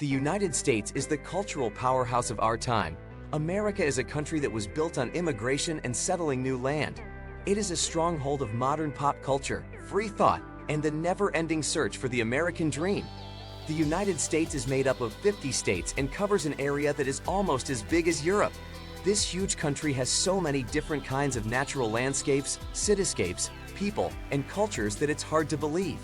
The United States is the cultural powerhouse of our time. America is a country that was built on immigration and settling new land. It is a stronghold of modern pop culture, free thought, and the never-ending search for the American dream. The United States is made up of 50 states and covers an area that is almost as big as Europe. This huge country has so many different kinds of natural landscapes, cityscapes, people, and cultures that it's hard to believe.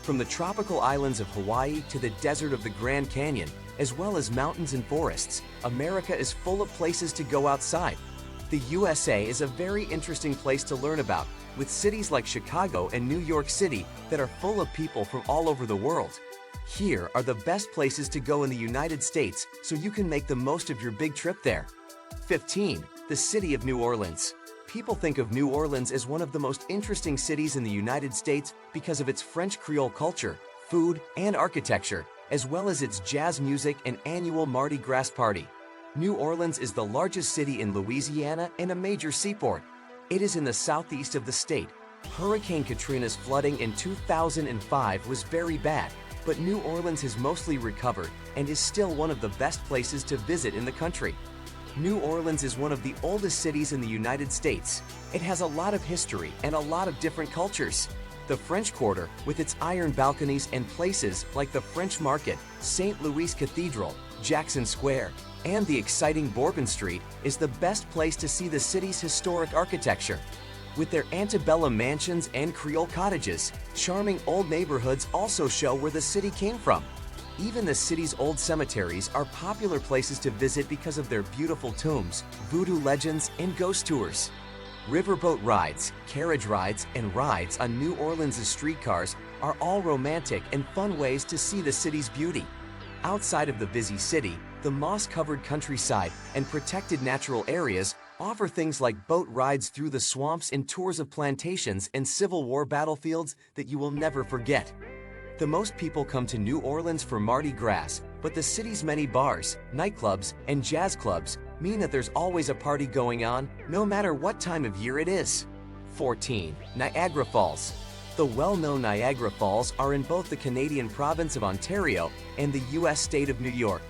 From the tropical islands of Hawaii to the desert of the Grand Canyon, as well as mountains and forests, America is full of places to go outside. The USA is a very interesting place to learn about, with cities like Chicago and New York City that are full of people from all over the world. Here are the best places to go in the United States so you can make the most of your big trip there. 15. The city of New Orleans. People think of New Orleans as one of the most interesting cities in the United States because of its French Creole culture, food, and architecture, as well as its jazz music and annual Mardi Gras party. New Orleans is the largest city in Louisiana and a major seaport. It is in the southeast of the state. Hurricane Katrina's flooding in 2005 was very bad, but New Orleans has mostly recovered and is still one of the best places to visit in the country. New Orleans is one of the oldest cities in the United States. It has a lot of history and a lot of different cultures. The French Quarter, with its iron balconies and places like the French Market, St. Louis Cathedral, Jackson Square, and the exciting Bourbon Street, is the best place to see the city's historic architecture. With their antebellum mansions and Creole cottages, charming old neighborhoods also show where the city came from. Even the city's old cemeteries are popular places to visit because of their beautiful tombs, voodoo legends, and ghost tours. Riverboat rides, carriage rides, and rides on New Orleans' streetcars are all romantic and fun ways to see the city's beauty. Outside of the busy city, the moss-covered countryside and protected natural areas offer things like boat rides through the swamps and tours of plantations and Civil War battlefields that you will never forget. The most people come to New Orleans for Mardi Gras, but the city's many bars, nightclubs, and jazz clubs mean that there's always a party going on, no matter what time of year it is. 14. Niagara Falls. The well-known Niagara Falls are in both the Canadian province of Ontario and the U.S. state of New York.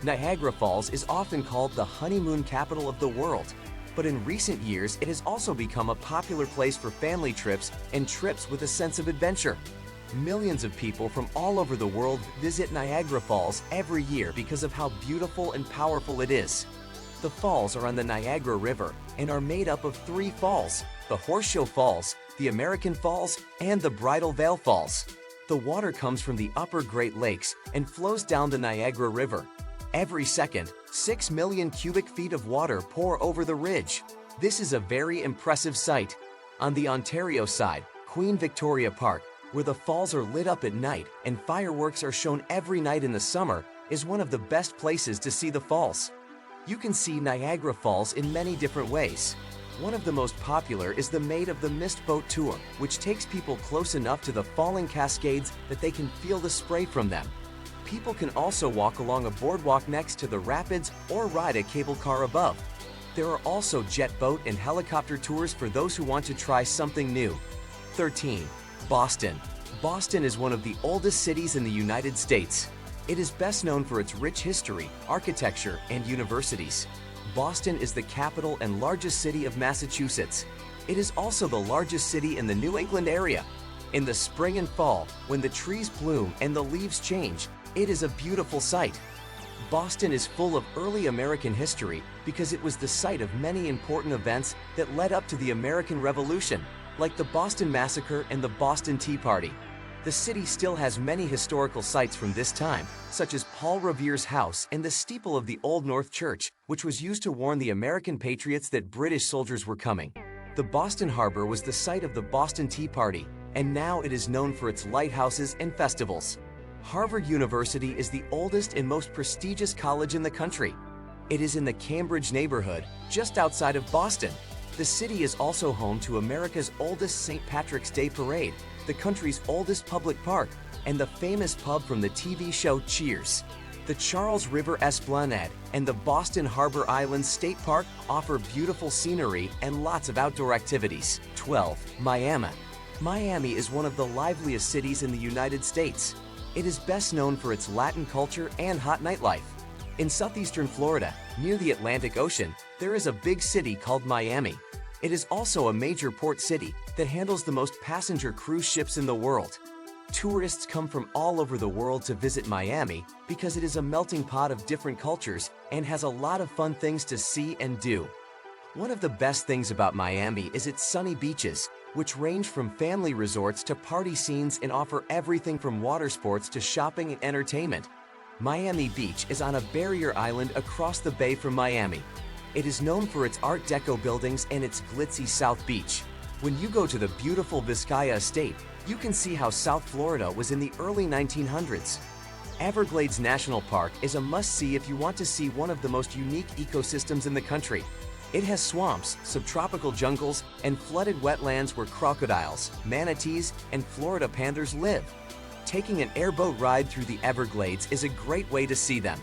Niagara Falls is often called the honeymoon capital of the world, but in recent years it has also become a popular place for family trips and trips with a sense of adventure. Millions of people from all over the world visit Niagara Falls every year because of how beautiful and powerful it is. The falls are on the Niagara River and are made up of 3 falls: the Horseshoe Falls, the American Falls, and the Bridal Veil Falls. The water comes from the upper Great Lakes and flows down the Niagara River. Every second, 6 million cubic feet of water pour over the ridge. This is a very impressive sight. On the Ontario side, Queen Victoria Park, where the falls are lit up at night and fireworks are shown every night in the summer, is one of the best places to see the falls. You can see Niagara Falls in many different ways. One of the most popular is the Maid of the Mist boat tour, which takes people close enough to the falling cascades that they can feel the spray from them. People can also walk along a boardwalk next to the rapids or ride a cable car above. There are also jet boat and helicopter tours for those who want to try something new. 13. Boston. Boston is one of the oldest cities in the United States. It is best known for its rich history, architecture, and universities. Boston is the capital and largest city of Massachusetts. It is also the largest city in the New England area. In the spring and fall, when the trees bloom and the leaves change, it is a beautiful sight. Boston is full of early American history because it was the site of many important events that led up to the American Revolution, like the Boston Massacre and the Boston Tea Party. The city still has many historical sites from this time, such as Paul Revere's house and the steeple of the Old North Church, which was used to warn the American patriots that British soldiers were coming. The Boston Harbor was the site of the Boston Tea Party, and now it is known for its lighthouses and festivals. Harvard University is the oldest and most prestigious college in the country. It is in the Cambridge neighborhood, just outside of Boston. The city is also home to America's oldest St. Patrick's Day Parade, the country's oldest public park, and the famous pub from the TV show Cheers. The Charles River Esplanade and the Boston Harbor Island State Park offer beautiful scenery and lots of outdoor activities. 12. Miami. Miami is one of the liveliest cities in the United States. It is best known for its Latin culture and hot nightlife. In southeastern Florida, near the Atlantic Ocean, there is a big city called Miami. It is also a major port city that handles the most passenger cruise ships in the world. Tourists come from all over the world to visit Miami because it is a melting pot of different cultures and has a lot of fun things to see and do. One of the best things about Miami is its sunny beaches, which range from family resorts to party scenes and offer everything from water sports to shopping and entertainment. Miami Beach is on a barrier island across the bay from Miami. It is known for its Art Deco buildings and its glitzy South Beach. When you go to the beautiful Vizcaya Estate, you can see how South Florida was in the early 1900s. Everglades National Park is a must-see if you want to see one of the most unique ecosystems in the country. It has swamps, subtropical jungles, and flooded wetlands where crocodiles, manatees, and Florida panthers live. Taking an airboat ride through the Everglades is a great way to see them.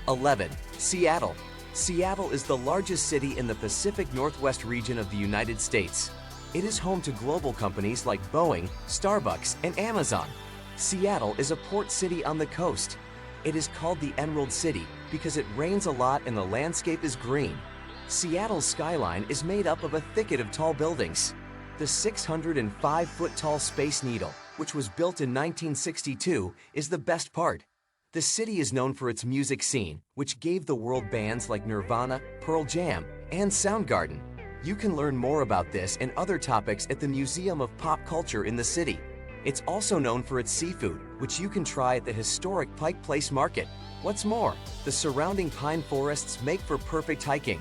11. Seattle. Seattle is the largest city in the Pacific Northwest region of the United States. It is home to global companies like Boeing, Starbucks, and Amazon. Seattle is a port city on the coast. It is called the Emerald City because it rains a lot and the landscape is green. Seattle's skyline is made up of a thicket of tall buildings. The 605-foot-tall Space Needle, which was built in 1962, is the best part. The city is known for its music scene, which gave the world bands like Nirvana, Pearl Jam, and Soundgarden. You can learn more about this and other topics at the Museum of Pop Culture in the city. It's also known for its seafood, which you can try at the historic Pike Place Market. What's more, the surrounding pine forests make for perfect hiking.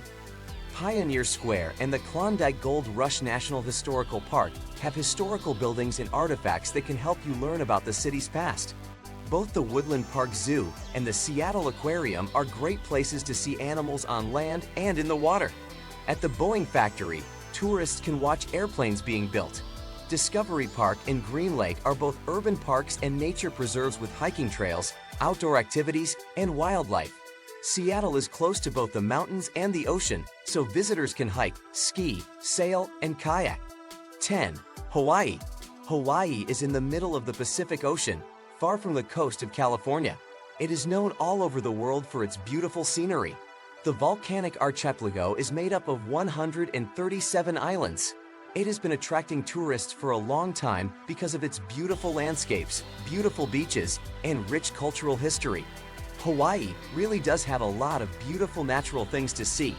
Pioneer Square and the Klondike Gold Rush National Historical Park have historical buildings and artifacts that can help you learn about the city's past. Both the Woodland Park Zoo and the Seattle Aquarium are great places to see animals on land and in the water. At the Boeing factory, tourists can watch airplanes being built. Discovery Park and Green Lake are both urban parks and nature preserves with hiking trails, outdoor activities, and wildlife. Seattle is close to both the mountains and the ocean, so visitors can hike, ski, sail, and kayak. 10. Hawaii. Hawaii is in the middle of the Pacific Ocean, far from the coast of California. It is known all over the world for its beautiful scenery. The volcanic archipelago is made up of 137 islands. It has been attracting tourists for a long time because of its beautiful landscapes, beautiful beaches, and rich cultural history. Hawaii really does have a lot of beautiful natural things to see.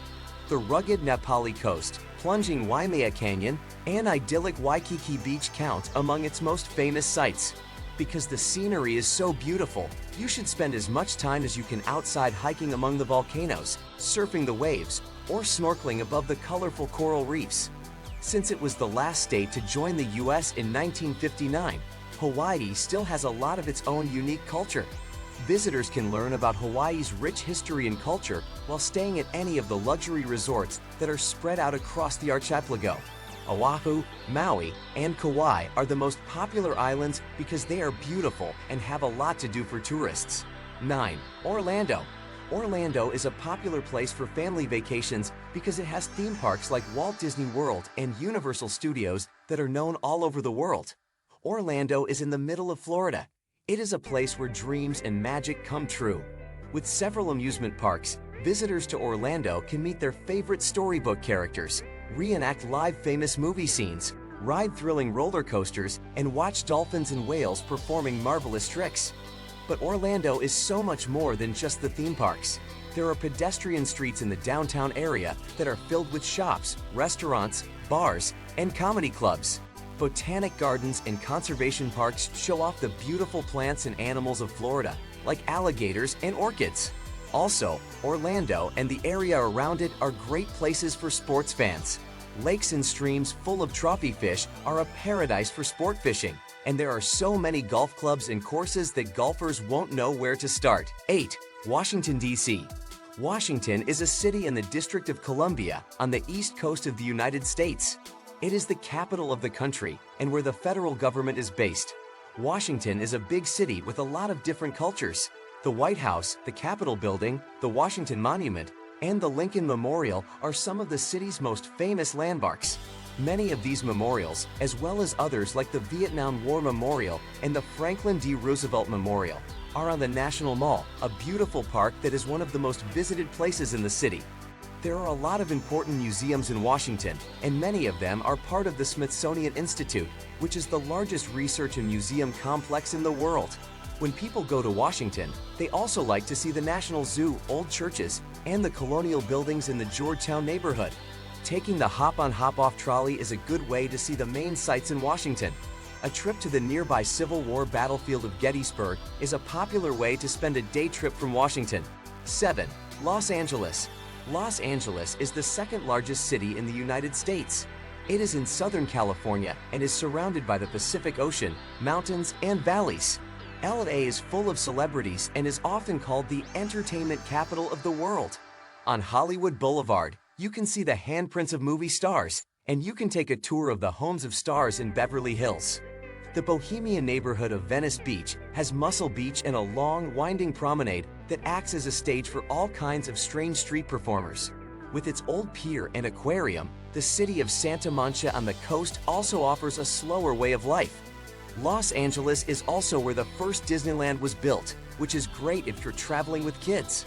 The rugged Nepali coast, plunging Waimea Canyon, and idyllic Waikiki Beach count among its most famous sites. Because the scenery is so beautiful, you should spend as much time as you can outside hiking among the volcanoes, surfing the waves, or snorkeling above the colorful coral reefs. Since it was the last state to join the US in 1959, Hawaii still has a lot of its own unique culture. Visitors can learn about Hawaii's rich history and culture while staying at any of the luxury resorts that are spread out across the archipelago. Oahu, Maui, and Kauai are the most popular islands because they are beautiful and have a lot to do for tourists. 9. Orlando. Orlando is a popular place for family vacations because it has theme parks like Walt Disney World and Universal Studios that are known all over the world. Orlando is in the middle of Florida. It is a place where dreams and magic come true. With several amusement parks, visitors to Orlando can meet their favorite storybook characters, reenact live famous movie scenes, ride thrilling roller coasters, and watch dolphins and whales performing marvelous tricks. But Orlando is so much more than just the theme parks. There are pedestrian streets in the downtown area that are filled with shops, restaurants, bars, and comedy clubs. Botanic gardens and conservation parks show off the beautiful plants and animals of Florida, like alligators and orchids. Also, Orlando and the area around it are great places for sports fans. Lakes and streams full of trophy fish are a paradise for sport fishing, and there are so many golf clubs and courses that golfers won't know where to start. 8. Washington, D.C. Washington is a city in the District of Columbia on the east coast of the United States. It is the capital of the country and where the federal government is based. Washington is a big city with a lot of different cultures. The White House, the Capitol Building, the Washington Monument, and the Lincoln Memorial are some of the city's most famous landmarks. Many of these memorials, as well as others like the Vietnam War Memorial and the Franklin D. Roosevelt Memorial, are on the National Mall, a beautiful park that is one of the most visited places in the city. There are a lot of important museums in Washington, and many of them are part of the Smithsonian Institute, which is the largest research and museum complex in the world. When people go to Washington, they also like to see the National Zoo, old churches, and the colonial buildings in the Georgetown neighborhood. Taking the hop-on hop-off trolley is a good way to see the main sights in Washington. A trip to the nearby Civil War battlefield of Gettysburg is a popular way to spend a day trip from Washington. 7. Los Angeles. Los Angeles is the second largest city in the United States. It is in Southern California and is surrounded by the Pacific Ocean, mountains, and valleys. LA is full of celebrities and is often called the entertainment capital of the world. On Hollywood Boulevard, you can see the handprints of movie stars, and you can take a tour of the homes of stars in Beverly Hills. The bohemian neighborhood of Venice Beach has Muscle Beach and a long, winding promenade that acts as a stage for all kinds of strange street performers. With its old pier and aquarium, the city of Santa Monica on the coast also offers a slower way of life. Los Angeles is also where the first Disneyland was built, which is great if you're traveling with kids.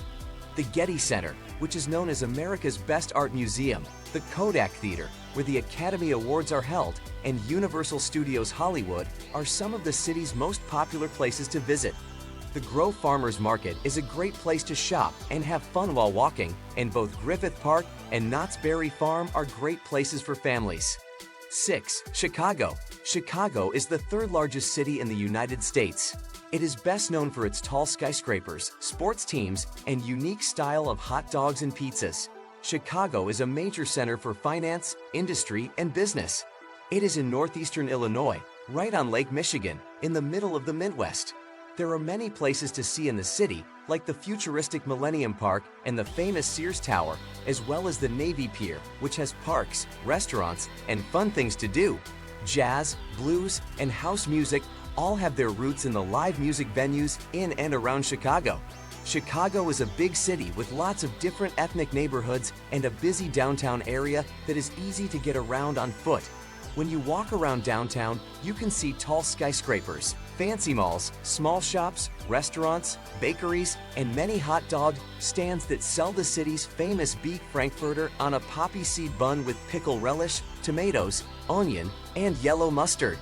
The Getty Center, which is known as America's Best Art Museum, the Kodak Theater, where the Academy Awards are held, and Universal Studios Hollywood are some of the city's most popular places to visit. The Grove Farmers Market is a great place to shop and have fun while walking, and both Griffith Park and Knott's Berry Farm are great places for families. 6. Chicago. Chicago is the third largest city in the United States. It is best known for its tall skyscrapers, sports teams, and unique style of hot dogs and pizzas. Chicago is a major center for finance, industry, and business. It is in northeastern Illinois, right on Lake Michigan, in the middle of the Midwest. There are many places to see in the city, like the futuristic Millennium Park and the famous Sears Tower, as well as the Navy Pier, which has parks, restaurants, and fun things to do. Jazz, blues, and house music all have their roots in the live music venues in and around Chicago. Chicago is a big city with lots of different ethnic neighborhoods and a busy downtown area that is easy to get around on foot. When you walk around downtown, you can see tall skyscrapers, fancy malls, small shops, restaurants, bakeries, and many hot dog stands that sell the city's famous beef frankfurter on a poppy seed bun with pickle relish, tomatoes, onion, and yellow mustard.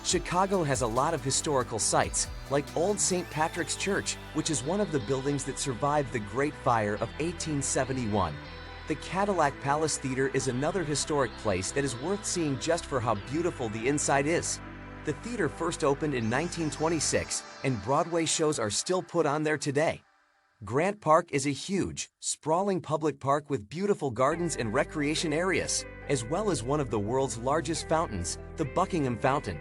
Chicago has a lot of historical sites, like Old St. Patrick's Church, which is one of the buildings that survived the Great Fire of 1871. The Cadillac Palace Theater is another historic place that is worth seeing just for how beautiful the inside is. The theater first opened in 1926, and Broadway shows are still put on there today. Grant Park is a huge, sprawling public park with beautiful gardens and recreation areas, as well as one of the world's largest fountains, the Buckingham Fountain.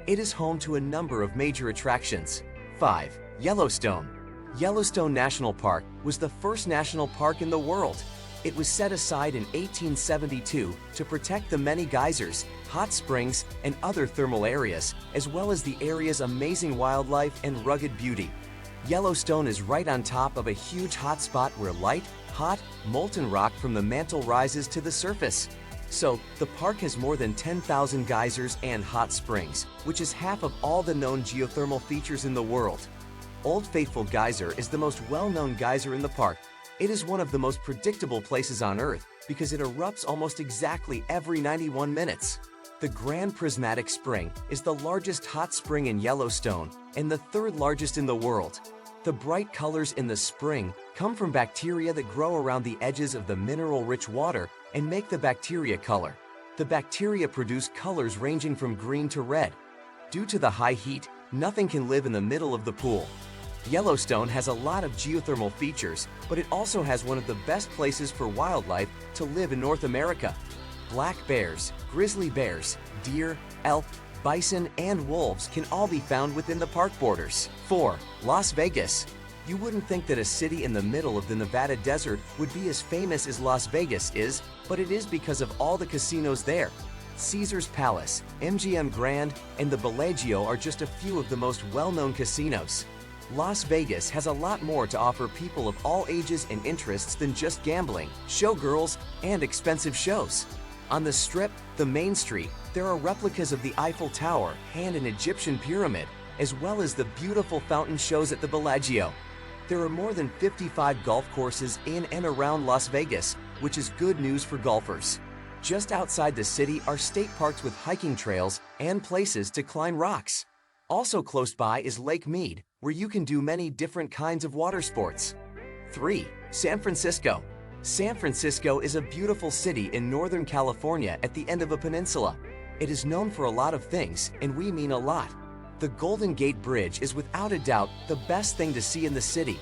It is home to a number of major attractions. 5. Yellowstone. Yellowstone National Park was the first national park in the world. It was set aside in 1872 to protect the many geysers, hot springs, and other thermal areas, as well as the area's amazing wildlife and rugged beauty. Yellowstone is right on top of a huge hot spot where light, hot, molten rock from the mantle rises to the surface. So, the park has more than 10,000 geysers and hot springs, which is half of all the known geothermal features in the world. Old Faithful Geyser is the most well-known geyser in the park. It is one of the most predictable places on Earth because it erupts almost exactly every 91 minutes. The Grand Prismatic Spring is the largest hot spring in Yellowstone and the third largest in the world. The bright colors in the spring come from bacteria that grow around the edges of the mineral-rich water and make the bacteria color. The bacteria produce colors ranging from green to red. Due to the high heat, nothing can live in the middle of the pool. Yellowstone has a lot of geothermal features, but it also has one of the best places for wildlife to live in North America. Black bears, grizzly bears, deer, elk, bison, and wolves can all be found within the park borders. 4. Las Vegas. You wouldn't think that a city in the middle of the Nevada desert would be as famous as Las Vegas is, but it is because of all the casinos there. Caesar's Palace, MGM Grand, and the Bellagio are just a few of the most well-known casinos. Las Vegas has a lot more to offer people of all ages and interests than just gambling, showgirls, and expensive shows. On the Strip, the Main Street, there are replicas of the Eiffel Tower and an Egyptian pyramid, as well as the beautiful fountain shows at the Bellagio. There are more than 55 golf courses in and around Las Vegas, which is good news for golfers. Just outside the city are state parks with hiking trails and places to climb rocks. Also close by is Lake Mead, where you can do many different kinds of water sports. 3. San Francisco. San Francisco is a beautiful city in Northern California at the end of a peninsula. It is known for a lot of things, and we mean a lot. The Golden Gate Bridge is without a doubt the best thing to see in the city.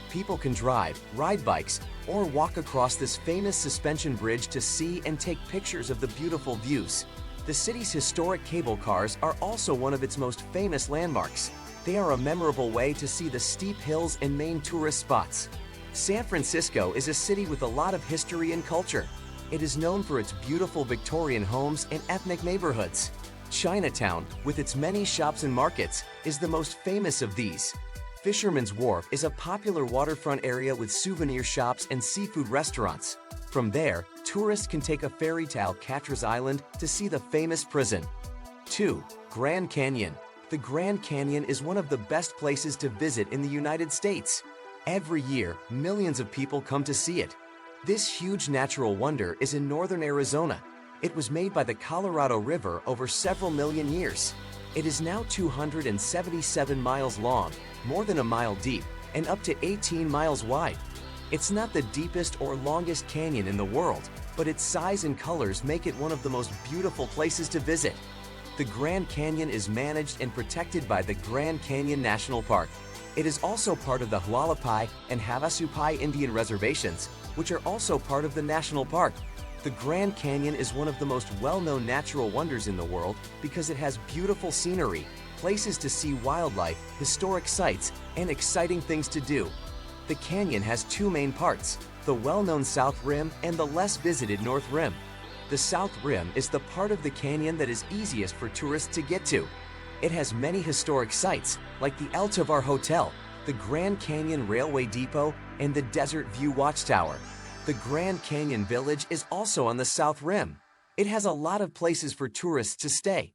People can drive, ride bikes, or walk across this famous suspension bridge to see and take pictures of the beautiful views. The city's historic cable cars are also one of its most famous landmarks. They are a memorable way to see the steep hills and main tourist spots. San Francisco is a city with a lot of history and culture. It is known for its beautiful Victorian homes and ethnic neighborhoods. Chinatown, with its many shops and markets, is the most famous of these. Fisherman's Wharf is a popular waterfront area with souvenir shops and seafood restaurants. From there, tourists can take a ferry to Alcatraz Island to see the famous prison. 2. Grand Canyon. The Grand Canyon is one of the best places to visit in the United States. Every year, millions of people come to see it. This huge natural wonder is in northern Arizona. It was made by the Colorado River over several million years. It is now 277 miles long, more than a mile deep, and up to 18 miles wide. It's not the deepest or longest canyon in the world, but its size and colors make it one of the most beautiful places to visit. The Grand Canyon is managed and protected by the Grand Canyon National Park. It is also part of the Hualapai and Havasupai Indian reservations, which are also part of the national park. The Grand Canyon is one of the most well-known natural wonders in the world because it has beautiful scenery, places to see wildlife, historic sites, and exciting things to do. The canyon has two main parts, the well-known South Rim and the less visited North Rim. The South Rim is the part of the canyon that is easiest for tourists to get to. It has many historic sites, like the El Tovar Hotel, the Grand Canyon Railway Depot, and the Desert View Watchtower. The Grand Canyon Village is also on the South Rim. It has a lot of places for tourists to stay.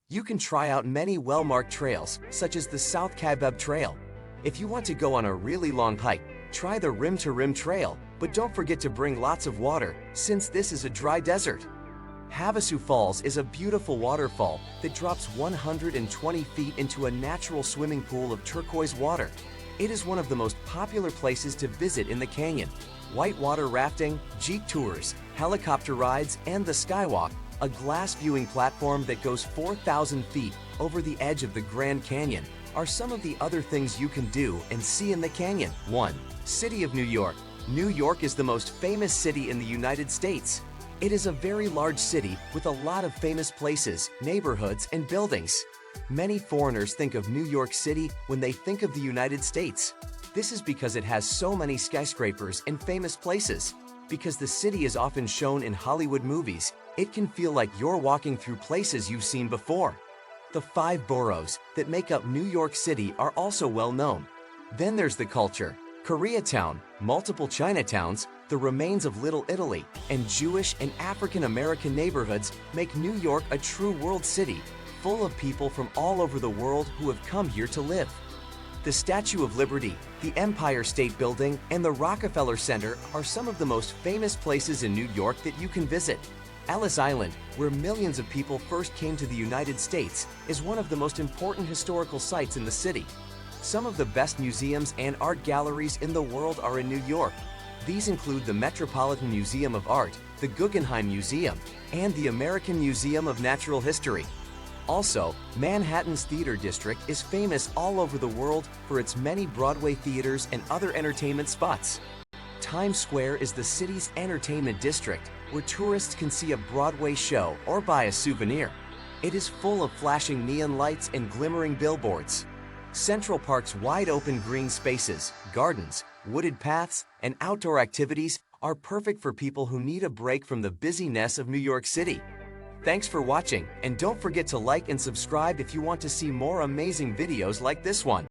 You can try out many well-marked trails, such as the South Kaibab Trail. If you want to go on a really long hike, try the Rim to Rim Trail, but don't forget to bring lots of water, since this is a dry desert. Havasu Falls is a beautiful waterfall that drops 120 feet into a natural swimming pool of turquoise water. It is one of the most popular places to visit in the canyon. Whitewater rafting, jeep tours, helicopter rides, and the Skywalk, a glass viewing platform that goes 4,000 feet over the edge of the Grand Canyon, are some of the other things you can do and see in the canyon. 1. City of New York. New York is the most famous city in the United States. It is a very large city with a lot of famous places, neighborhoods, and buildings. Many foreigners think of New York City when they think of the United States. This is because it has so many skyscrapers and famous places. Because the city is often shown in Hollywood movies, it can feel like you're walking through places you've seen before. The 5 boroughs that make up New York City are also well known. Then there's the culture. Koreatown, multiple Chinatowns, the remains of Little Italy, and Jewish and African American neighborhoods make New York a true world city, full of people from all over the world who have come here to live. The Statue of Liberty, the Empire State Building, and the Rockefeller Center are some of the most famous places in New York that you can visit. Ellis Island, where millions of people first came to the United States, is one of the most important historical sites in the city. Some of the best museums and art galleries in the world are in New York. These include the Metropolitan Museum of Art, the Guggenheim Museum, and the American Museum of Natural History. Also, Manhattan's Theater District is famous all over the world for its many Broadway theaters and other entertainment spots. Times Square is the city's entertainment district, where tourists can see a Broadway show or buy a souvenir. It is full of flashing neon lights and glimmering billboards. Central Park's wide-open green spaces, gardens, wooded paths, and outdoor activities are perfect for people who need a break from the busyness of New York City. Thanks for watching, and don't forget to like and subscribe if you want to see more amazing videos like this one.